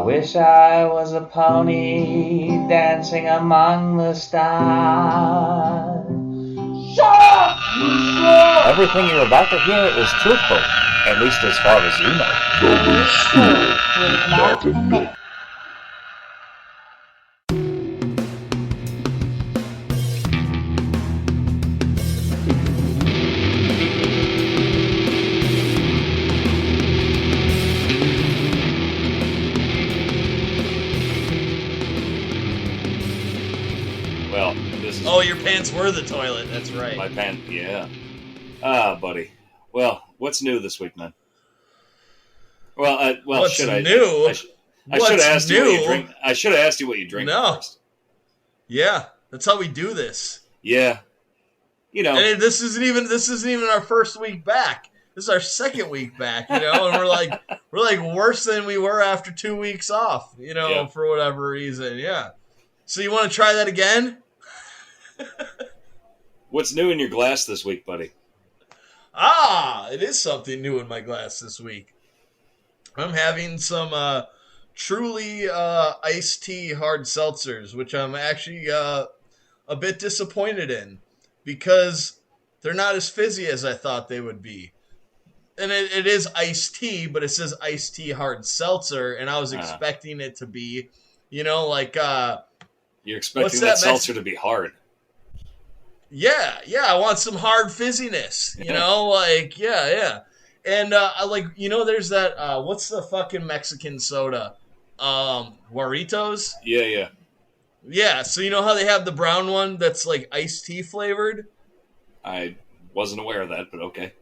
wish I was a pony dancing among the stars. Everything you're about to hear is truthful, at least as far as you know. The Stool with Matt Nic. Well, this is... Oh, your pants were the toilet. That's right. My pants, yeah. Buddy. Well, what's new this week, man? Well, what's should I? new? I should have asked you what you drink. I should have asked you what you drink first. Yeah, that's how we do this. Yeah. You know, and this isn't even our first week back. This is our second week back, and we're like worse than we were after 2 weeks off, for whatever reason. Yeah. So you want to try that again? What's new in your glass this week, buddy? It is something new in my glass this week. I'm having some truly iced tea hard seltzers, which I'm actually a bit disappointed in because they're not as fizzy as I thought they would be. And it is iced tea, but it says iced tea hard seltzer, and I was expecting it to be, You're expecting that seltzer to be hard. Yeah, I want some hard fizziness, yeah. And there's that, what's the fucking Mexican soda? Guaritos? Yeah. Yeah, so you know how they have the brown one that's like iced tea flavored? I wasn't aware of that, but okay.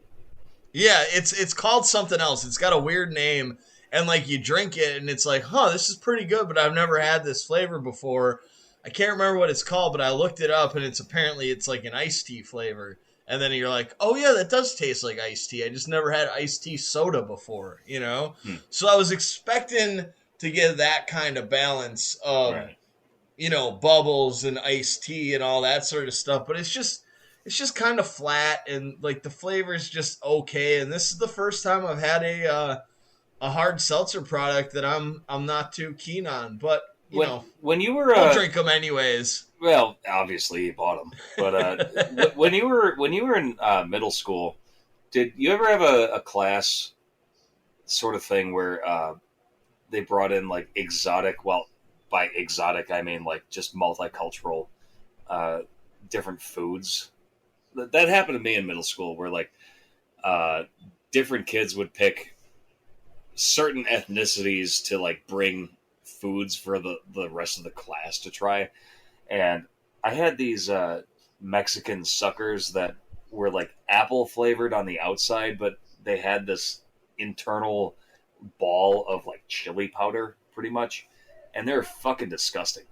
Yeah, it's called something else. It's got a weird name, and you drink it, and it's like, this is pretty good, but I've never had this flavor before. I can't remember what it's called, but I looked it up, and it's like an iced tea flavor. And then you're like, oh yeah, that does taste like iced tea. I just never had iced tea soda before, So I was expecting to get that kind of balance of, bubbles and iced tea and all that sort of stuff. But it's just kind of flat, and the flavor's just okay. And this is the first time I've had a hard seltzer product that I'm not too keen on, but. When you were, I'll drink them anyways. Well, obviously you bought them, but when you were in middle school, did you ever have a class sort of thing where they brought in exotic? Well, by exotic I mean just multicultural, different foods. That happened to me in middle school, where different kids would pick certain ethnicities to bring foods for the rest of the class to try. And I had these Mexican suckers that were apple flavored on the outside, but they had this internal ball of chili powder pretty much, and they're fucking disgusting.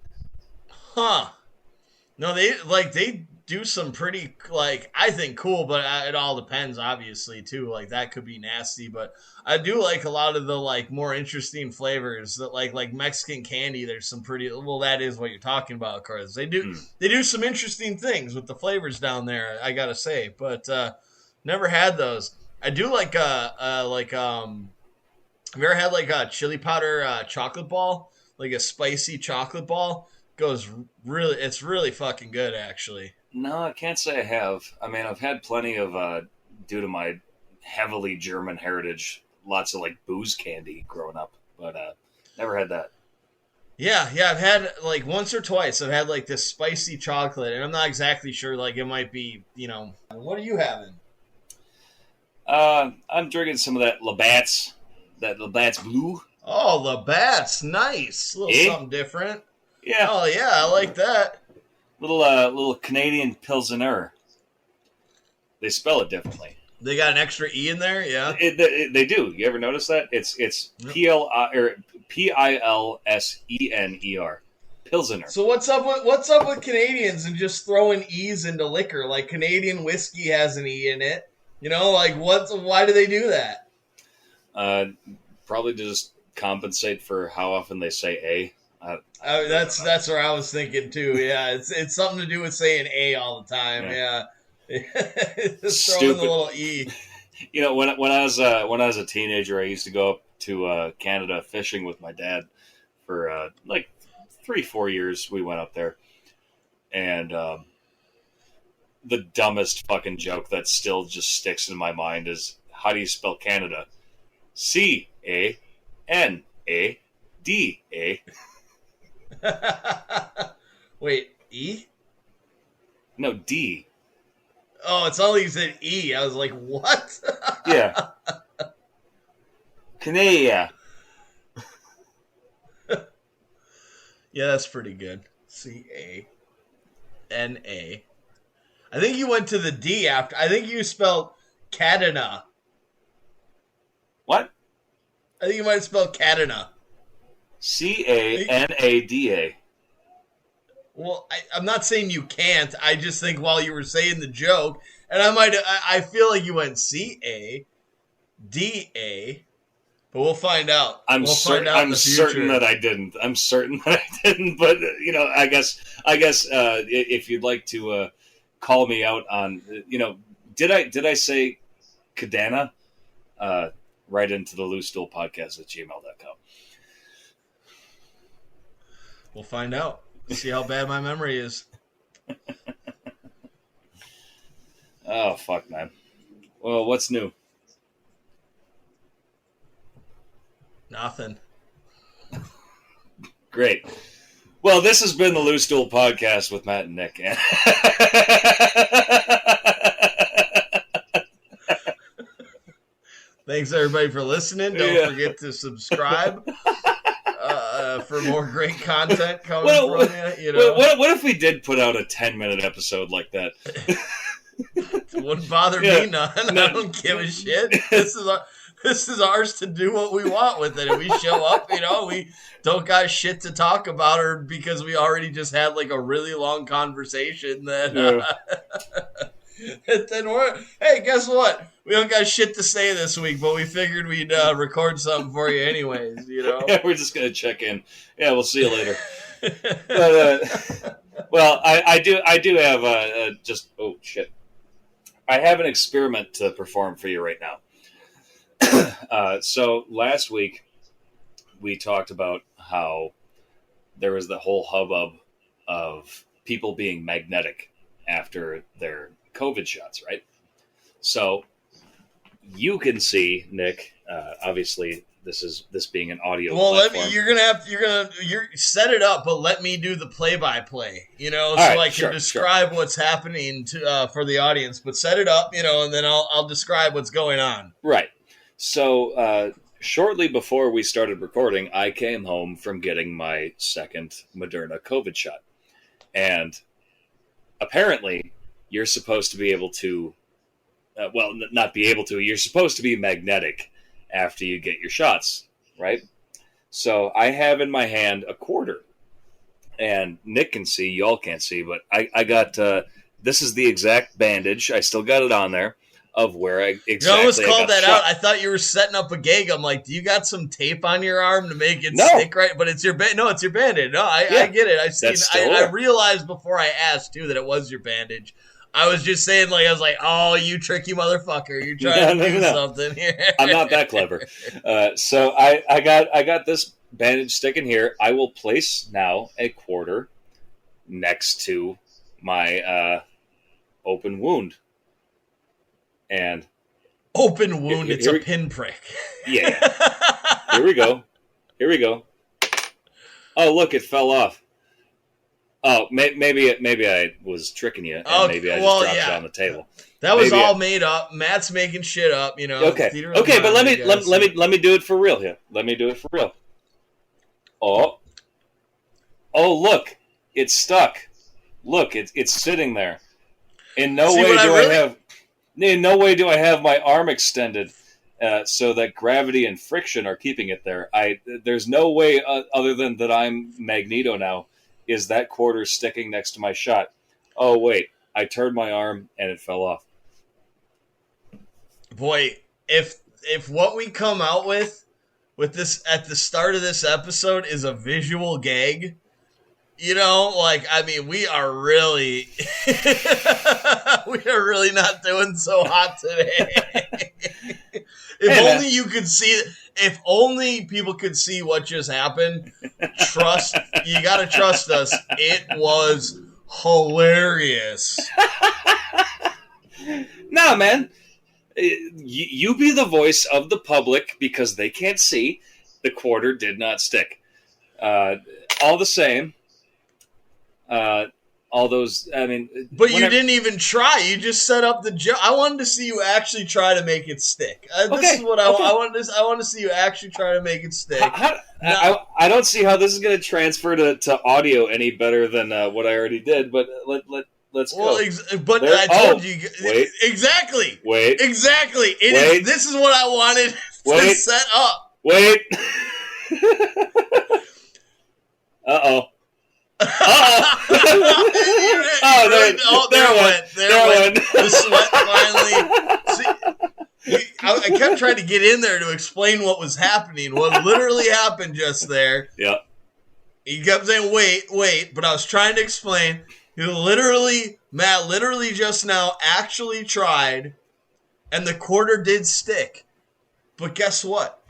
No, they do some pretty I think cool, but it all depends obviously too. That could be nasty, but I do like a lot of the more interesting flavors that like Mexican candy. There's some pretty, well, that is what you're talking about, Carlos. They do some interesting things with the flavors down there, I gotta say, but never had those. I do have you ever had a chili powder chocolate ball, a spicy chocolate ball? It's really fucking good, actually. No, I can't say I have. I mean, I've had plenty of, due to my heavily German heritage, lots of booze candy growing up, but never had that. Yeah, I've had once or twice. I've had this spicy chocolate, and I'm not exactly sure. It might be, What are you having? I'm drinking some of that Labatt's Blue. Oh, Labatt's, nice. A little something different. Yeah. Oh yeah, I like that. Little Canadian Pilsener. They spell it differently. They got an extra E in there, yeah. They do. You ever notice that? It's Pilsener. Pilsener. So what's up with Canadians and just throwing E's into liquor? Canadian whiskey has an E in it. Why do they do that? Probably to just compensate for how often they say A. That's where I was thinking too. Yeah, it's something to do with saying A all the time. Yeah. Just throwing the little E. When I was a teenager, I used to go up to Canada fishing with my dad for like 3-4 years. We went up there, and the dumbest fucking joke that still just sticks in my mind is, how do you spell Canada? C-A-N-A-D-A. Wait, E? No, D. Oh, it's all you said E. I was like, what? Yeah. Canada. Yeah, that's pretty good. C-A-N-A. I think you went to the D after. I think you spelled Cadena. What? I think you might have spelled Cadena. C-A-N-A-D-A. Well, I'm not saying you can't. I just think while you were saying the joke, and I feel like you went C-A-D-A, but we'll find out. I'm certain that I didn't. I'm certain that I didn't. But I guess if you'd like to call me out on, did I say Cadena? Right into the Loose Stool Podcast at gmail.com. We'll find out. See how bad my memory is. Oh, fuck, man. Well, what's new? Nothing. Great. Well, this has been the Loose Stool Podcast with Matt and Nick. Thanks, everybody, for listening. Don't forget to subscribe for more great content coming from you. What if we did put out a 10-minute episode like that? It wouldn't bother me none. I don't give a shit. This is ours to do what we want with it. If we show up, we don't got shit to talk about, or because we already just had like a really long conversation that then hey, guess what? We don't got shit to say this week, but we figured we'd record something for you anyways, Yeah, we're just gonna check in. Yeah, we'll see you later. But well, I do have just oh shit. I have an experiment to perform for you right now. So last week we talked about how there was the whole hubbub of people being magnetic after their COVID shots, right? So you can see, Nick, obviously this being an audio platform. You're gonna set it up, but let me do the play-by-play, so right, I can describe what's happening for the audience. But set it up, and then I'll describe what's going on. Right. So shortly before we started recording, I came home from getting my second Moderna COVID shot, and apparently you're supposed to be able to. Not be able to. You're supposed to be magnetic after you get your shots, right? So I have in my hand a quarter, and Nick can see, y'all can't see, but I got, this is the exact bandage, I still got it on there, of where I exactly You almost called that shot. out. I thought you were setting up a gag. I'm like, do you got some tape on your arm to make it stick right? But it's your No, it's your bandage. No, I get it. I've seen. I realized before I asked, too, that it was your bandage. I was just saying, oh, you tricky motherfucker. You're trying to do something here. I'm not that clever. So I got this bandage sticking here. I will place now a quarter next to my open wound. And open wound, it's a pinprick. Yeah. Here we go. Oh, look, it fell off. Oh, maybe I was tricking you, and maybe I just dropped it on the table. That was all made up. Matt's making shit up, Okay, but let me do it for real here. Let me do it for real. Oh, look, it's stuck. Look, it's sitting there. In no way do I have my arm extended, so that gravity and friction are keeping it there. There's no way other than that I'm Magneto now. Is that quarter sticking next to my shot? Oh, wait. I turned my arm and it fell off. Boy, if what we come out with this at the start of this episode is a visual gag, we are really not doing so hot today. If only you could see if only people could see what just happened. You got to trust us. It was hilarious. Nah, man. You be the voice of the public because they can't see. The quarter did not stick. All the same, all those. I mean, but you didn't even try. You just set up the joke. I wanted to see you actually try to make it stick. This is what I wanted. I want to see you actually try to make it stick. I don't see how this is going to transfer to audio any better than what I already did. But let's go. I told you. Wait. Exactly. Wait. Exactly. This is what I wanted to set up. Wait. Uh-oh. There it went. The sweat finally. I kept trying to get in there to explain what was happening. What literally happened just there. Yeah. He kept saying, wait, but I was trying to explain. Matt literally just now actually tried, and the quarter did stick. But guess what?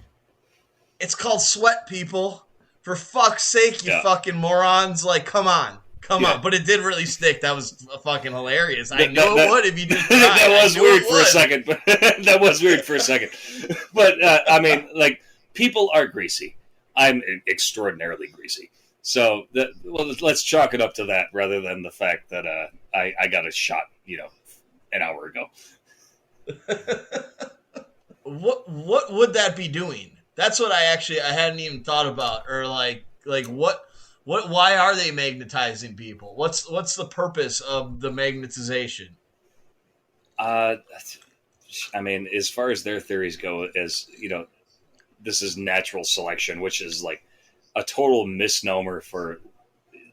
It's called sweat, people. For fuck's sake, you fucking morons. Like, come on. But it did really stick. That was fucking hilarious. I knew it would if you just tried. That was weird for a second. That was weird for a second. But, I mean, like, people are greasy. I'm extraordinarily greasy. So, let's chalk it up to that rather than the fact that I got a shot, an hour ago. What would that be doing? That's what I hadn't even thought about. Or like why are they magnetizing people? What's the purpose of the magnetization? I mean, as far as their theories go, this is natural selection, which is like a total misnomer for,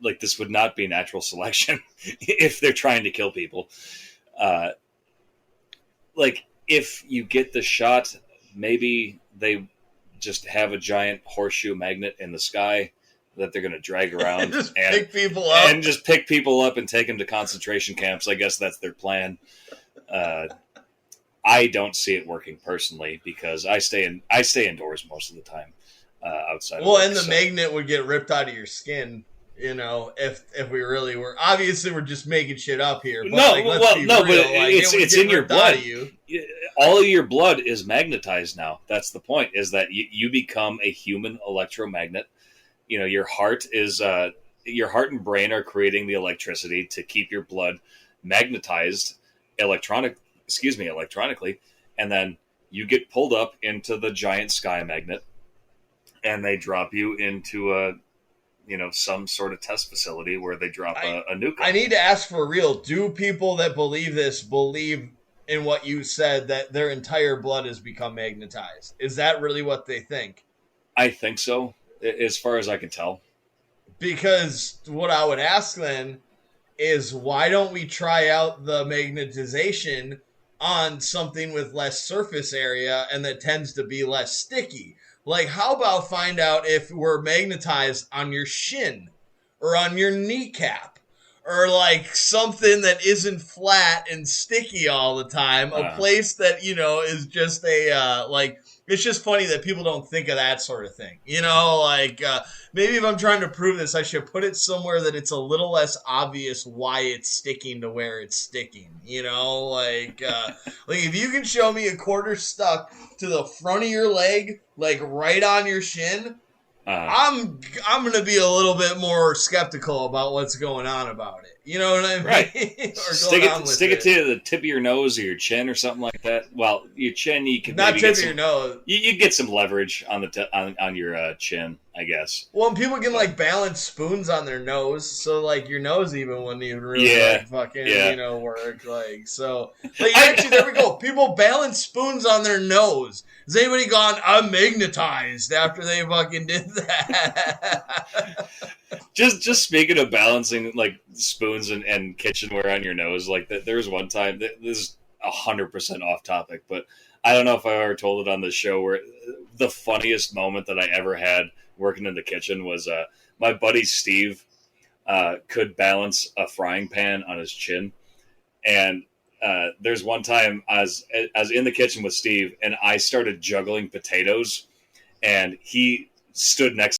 like, this would not be natural selection if they're trying to kill people. Like, if you get the shot, maybe they just have a giant horseshoe magnet in the sky that they're going to drag around pick people up and just pick people up and take them to concentration camps. I guess that's their plan. I don't see it working personally because I stay indoors most of the time outside. Well, and the magnet would get ripped out of your skin. If we really were, obviously we're just making shit up here. But it's in your blood. All of your blood is magnetized now. That's the point. Is that you become a human electromagnet. Your heart and brain are creating the electricity to keep your blood magnetized electronically, and then you get pulled up into the giant sky magnet, and they drop you into some sort of test facility where they drop a nuke. I need to ask for real. Do people that believe this believe in what you said, that their entire blood has become magnetized? Is that really what they think? I think so, as far as I can tell. Because what I would ask then is, why don't we try out the magnetization on something with less surface area and that tends to be less sticky? Like, how about find out if we're magnetized on your shin or on your kneecap or like something that isn't flat and sticky all the time, a place that, is just it's just funny that people don't think of that sort of thing. Maybe if I'm trying to prove this, I should put it somewhere that it's a little less obvious why it's sticking to where it's sticking. Like if you can show me a quarter stuck to the front of your leg, like right on your shin, I'm gonna be a little bit more skeptical about what's going on about it. You know what I mean? Right. Stick it to the tip of your nose or your chin or something like that. Well, your chin, you can not tip of your nose. You get some leverage on on your chin, I guess. Well, and people can like balance spoons on their nose, so like your nose even wouldn't even really work. Like so, actually, there we go. People balance spoons on their nose. Has anybody gone, I'm magnetized after they fucking did that? Just speaking of balancing like spoons and kitchenware on your nose, like that. There was one time, this is 100% off topic, but I don't know if I ever told it on the show, where the funniest moment that I ever had working in the kitchen was my buddy Steve could balance a frying pan on his chin, and there's one time I was in the kitchen with Steve and I started juggling potatoes, and he stood next